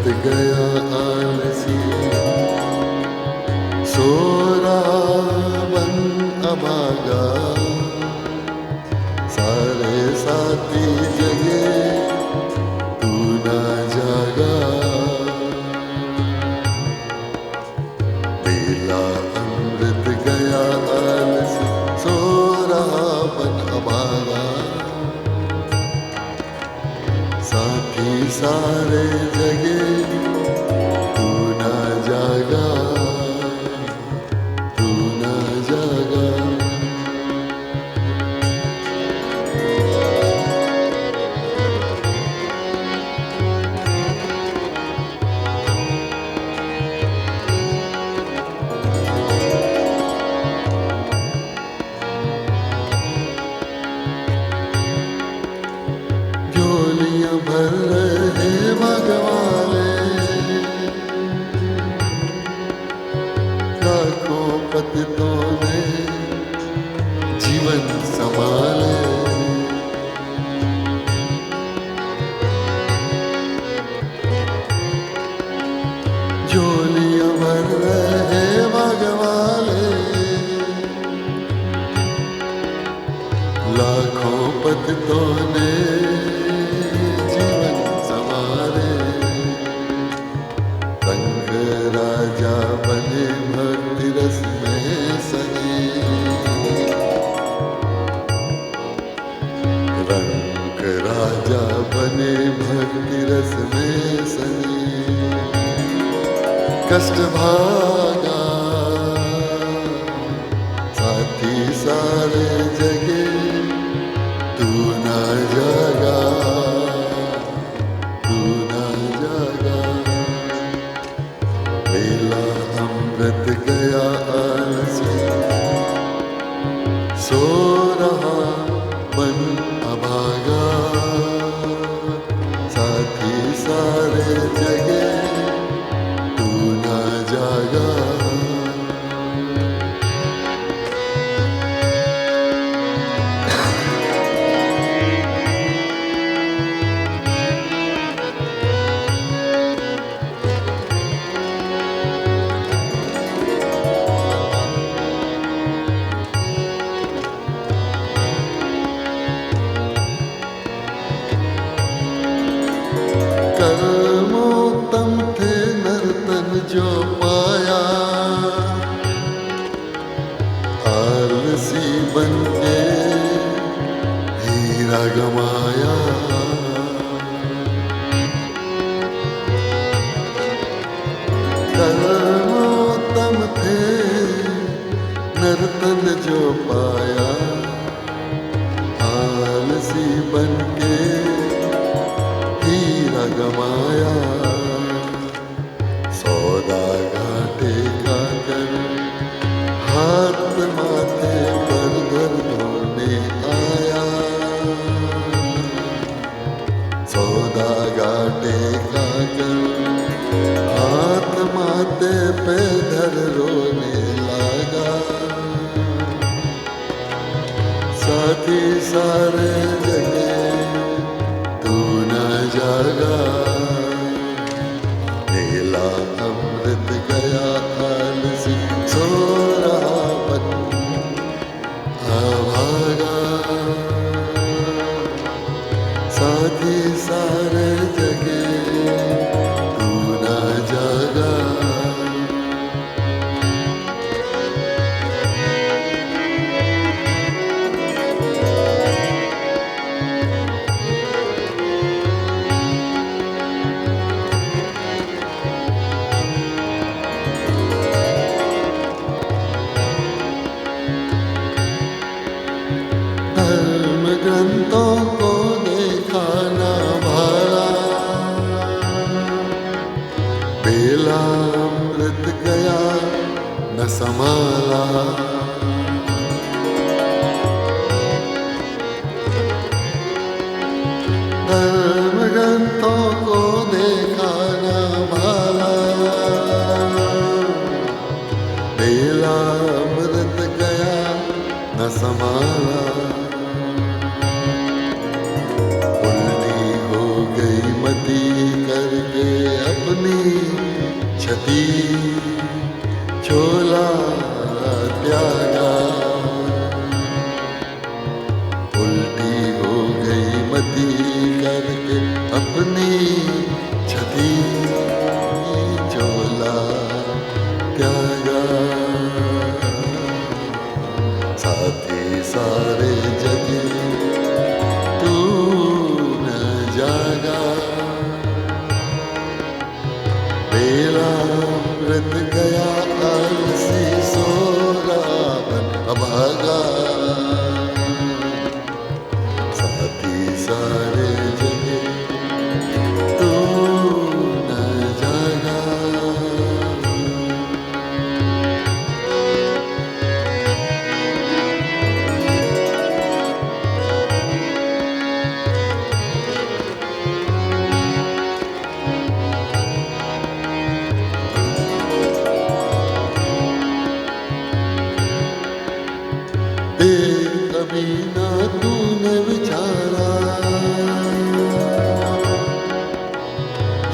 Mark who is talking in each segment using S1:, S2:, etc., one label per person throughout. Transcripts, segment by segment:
S1: अमृत गया आलसी, सो रहा मन अभागा, सारे साथी जगे तू ना जागा। बेला अमृत गया आलसी, सो रहा मन अभागा, साथी सारे जगे तू ना जागा, तू ना जागा। झोलियां भर रहे भगवाले, लाखों पतितों ने जीवन संभाले। झोलियां भर रहे भगवाले, लाखों पतितों ने जीवन संवारे। रंग राजा बने भक्ति रस में सने, रंग राजा बने भक्ति रस में सने। कष्ट भागा साथी सारे जगे तू ना जागा, तू ना जागा। बेला अमृत गया आलसी, सो रहा मन अभागा, साथी सारे जगे तू ना जागा। कर्मोत्तम थे नर्तन जो पाया, आलसी बनके हीरा गमाया। कर्मोत्तम थे नर्तन जो पाया, आलसी बनके हीरा गमाया। सौदा घाटे का कर हाथ माथे पर घर धोने आया, सौदा घाटे का कर हाथ माथे पे धर रोने लगा। साथी सारे जगे तू ना जागा। बेला अमृत गया आलसी, सो रहा मन अभागा, साथी सारे जगे तू ना जागा। धर्म ग्रंथों को देखा ना भाला, बेला अमृत गया न संभाला। धर्म ग्रंथों को देखा ना भाला, बेला अमृत गया न संभाला। उल्टी हो गई मती करके अपने अपनी छठी झोला त्यागा, साथी सारे जगे तू न जागा। बेला व्रत गया आलसी सोरा बन अभागा, साथी सारे जगे तू न जागा। कभी ना तूने विचारा,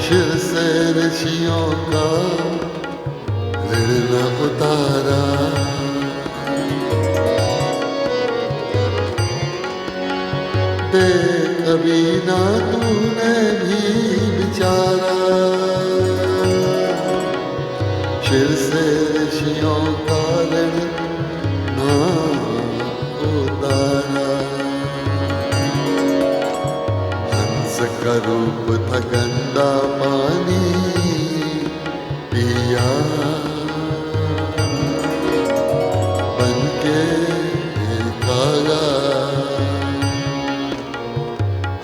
S1: शिर से ऋषियों का ऋण न उतारा। कभी ना तूने भी विचारा, शिर से ऋषियों का ऋण ना उतारा। हंस का रूप था गंदा पानी पिया, बन के कागा।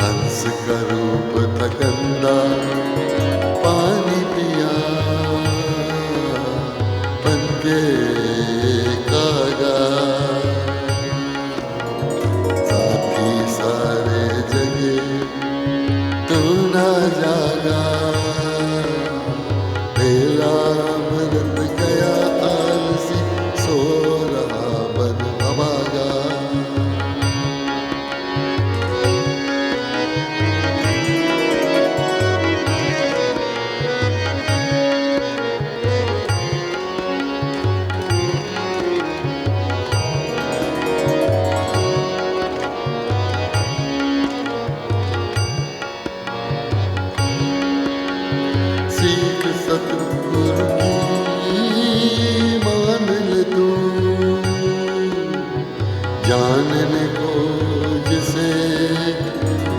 S1: हंस का रूप था गंदा पानी पिया, बन के कागा। सारे जगे तू न जागा, बेला मरत गया आलसी सो रहा बन अभागा। सीख सतगुरु की मान ले तू, जानने को जिसे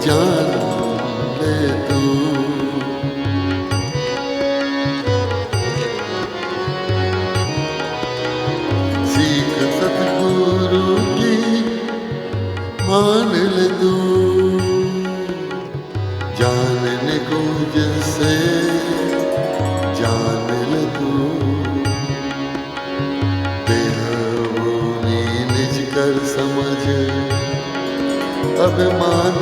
S1: जान ले तू। सीख सतगुरु की मान ले तू, जानने को जिसे जान ले तू। देहभूमि निज कर समझ अभिमान